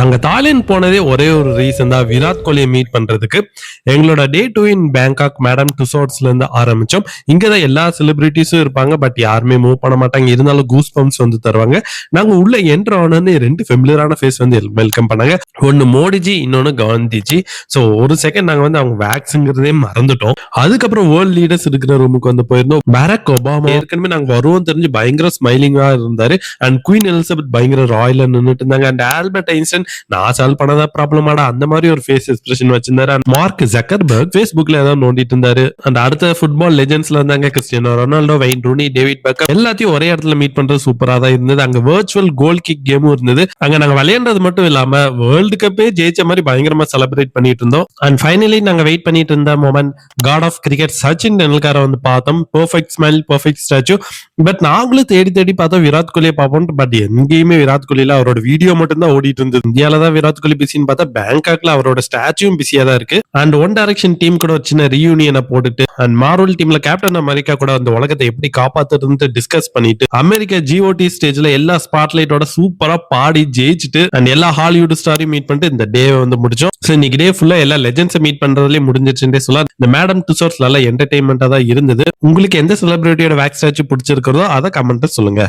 நாங்க தாய்லாந்து போனதே ஒரே ஒரு ரீசன் தான், விராட் கோலியை மீட் பண்றதுக்கு. எங்களோட டே 2 இன் பேங்காக் மேடம் டுசாட்ஸ்ல இருந்து ஆரம்பிச்சோம். இங்கதான் எல்லா செலிபிரிட்டிஸும் இருப்பாங்க, பட் யாருமே மூவ் பண்ண மாட்டாங்க. இருந்தாலும் கூஸ் பம்ப்ஸ் வந்து தருவாங்க. நாங்க உள்ள என்டர் ஆனோன்னு 2 ஃபெமிலியரான ஃபேஸ் வந்து வெல்கம் பண்ணாங்க. ஒன்னு மோடிஜி, இன்னொன்னு காந்திஜி. சோ ஒரு செகண்ட் நாங்க வந்து அவங்க வேக்ஸ்ங்கிறதே மறந்துட்டோம். அதுக்கப்புறம் வேர்ல்ட் லீடர்ஸ் இருக்கிற ரூமுக்கு வந்து போயிருந்தோம். பராக் ஒபாமா ஏற்கனவே நாங்க வருவோம் தெரிஞ்சு பயங்கர ஸ்மைலிங்கா இருந்தாரு. அண்ட் குயின் எலிசபெத் பயங்கர ராயலா நின்னுட்டு இருந்தாங்க. அண்ட் ஆல்பர்ட் ஐன்ஸ்டைன் நான் சால்வ் பண்ணதா ப்ராப்ளமாடா அந்த மாதிரி ஒரு ஃபேஸ் எக்ஸ்பிரஷன் வச்சிருந்தாரு. அண்ட் மார்க் ஜக்கர்பர்க் ஃபேஸ்புக்ல ஏதாவது நோண்டிட்டு இருந்தாரு. அண்ட் அடுத்த ஃபுட்பால் லெஜெண்ட்ஸ்ல இருந்தாங்க, Cristiano Ronaldo, Wayne Rooney, David Beckham எல்லாத்தையும் ஒரே இடத்துல மீட் பண்றது சூப்பரா தான் இருந்தது. அங்க வர்ச்சுவல் கோல் கிக் கேமும் இருந்தது. அங்க நாங்க விளையாண்டது மட்டும் இல்லாம வேர்ல்டு கப்பே ஜெயிச்ச மாதிரி பயங்கரமா செலிப்ரேட் பண்ணிட்டு இருந்தோம். அண்ட் ஃபைனலி நாங்க வெயிட் பண்ணிட்டு இருந்த moment, god of cricket Sachin டெண்டுல்கரை வந்து பார்த்தோம். Perfect smile, perfect statue. But நாங்களும் தேடி தேடி பார்த்தோம் விராட் கோலியை பார்ப்போம். பட் எங்கேயுமே விராட் கோலியில அவரோட வீடியோ மட்டும் தான் ஓடிட்டு இருந்தது. இந்தியால தான் விராட் கோலி பிஸின்னு பார்த்தா பேங்காக்ல அவரோட ஸ்டாச்சுவும் பிஸியா தான் இருக்கு. அண்ட் ஒன் டைரக்ஷன் டீம் கூட ஒரு சின்ன ரீயூனியனை போட்டுட்டு, அண்ட் மார்வல் டீம்ல கேப்டன் அமெரிக்கா கூட அந்த உலகத்தை எப்படி காப்பாத்துறது டிஸ்கஸ் பண்ணிட்டு, அமெரிக்கா ஜிஓடி ஸ்டேஜ்ல எல்லா ஸ்பாட்லைட்டோட சூப்பரா பாடி ஜெயிச்சுட்டு, அண்ட் எல்லா ஹாலிவுட் ஸ்டாரையும் மீட் பண்ணிட்டு இந்த டே வந்து முடிச்சோம். சோ இன்னைக்கு டே ஃபுல்லா எல்லா லெஜெண்ட்ஸை மீட் பண்றதுலயே முடிஞ்சிச்சுன்னே சொல்லலாம். இந்த மேடம் டுசாட்ஸ் நல்ல என்டர்டைன்மெண்டா தான் இருந்தது. உங்களுக்கு எந்த செலிபிரிட்டியோட வேக்ஸ் ஸ்டாச்சு பிடிச்சிருக்கிறதோ அதை கமெண்ட்ல சொல்லுங்க.